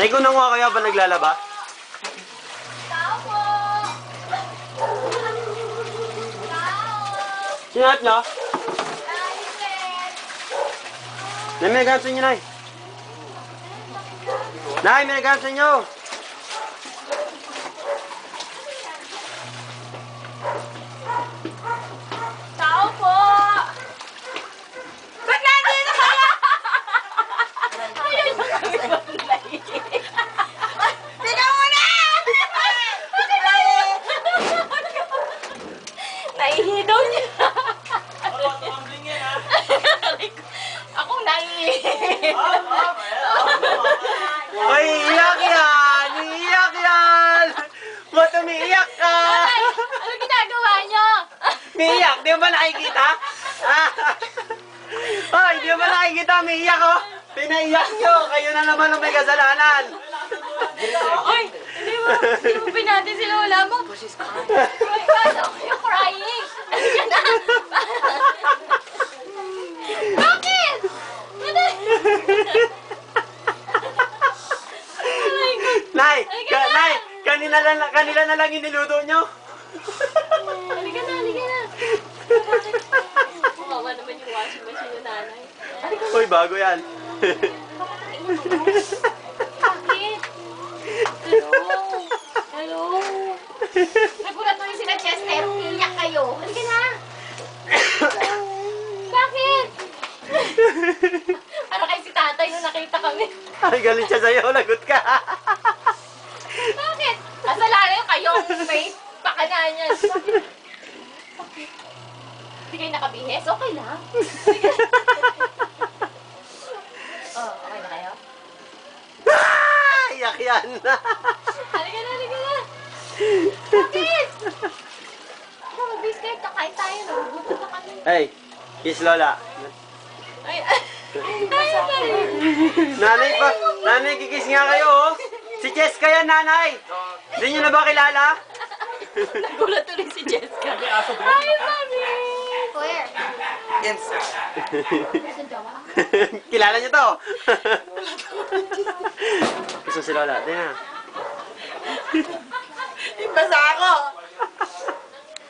Ay, kung nanguha kayo ba naglalaba? Tao po! Sinat nyo? Naiset! Nay, may gamit sa inyo, Nay. Nay, may gamit sa inyo. Tao po! Ba't nandito kayo? Ayun yung kami maglay. Tingnan mo na! Naihidaw niya. Akong naihi. Ay, iyak yan! Iyak yan! Ba't umiiyak ka? Ano ginagawa niyo? Umiiyak? Di mo ba nakikita? Ay, di mo ba nakikita? Umiiyak oh! Pinaiyak nyo! Kayo na naman ang may kasalanan! Ay, hindi mo pinati si Lola mo. Oh my God, you're crying. Halika na. Bakit? Oh my God. Nay! Halika na. Nay! Kanila na lang iniluto nyo! Halika na, halika na. Kawawa naman yung washing machine yung nanay. Halika na. Uy, bago yan! Bakit? Hello? Hello? Nagulat mo yung sila Chester, iyak kayo. Halika na. Bakit? Para kay si tatay nung nakita kami. Ay, galit siya sa'yo. Lagot ka! Bakit? Kasalanan yung kayong may pakanan yan. Bakit? Bakit? Hindi kayo nakabihis? Okay lang. Oh, okay na kayo? Ah! Iyak yan! Halika na, halika na. Bakit? Ako, mabis kayo. Kakain tayo. Nagugutom na kami. Hey, kiss Lola. Ay, ay. Nanay, kikis nga kayo oh. Si Cheska yan, nanay. Hindi nyo na ba kilala? Nagulat ulit si Jessica. Hi, mami. Where? Yes. Sa Jawa? Kilala nyo to? Gusto si Lola. Tingnan. Basta ako.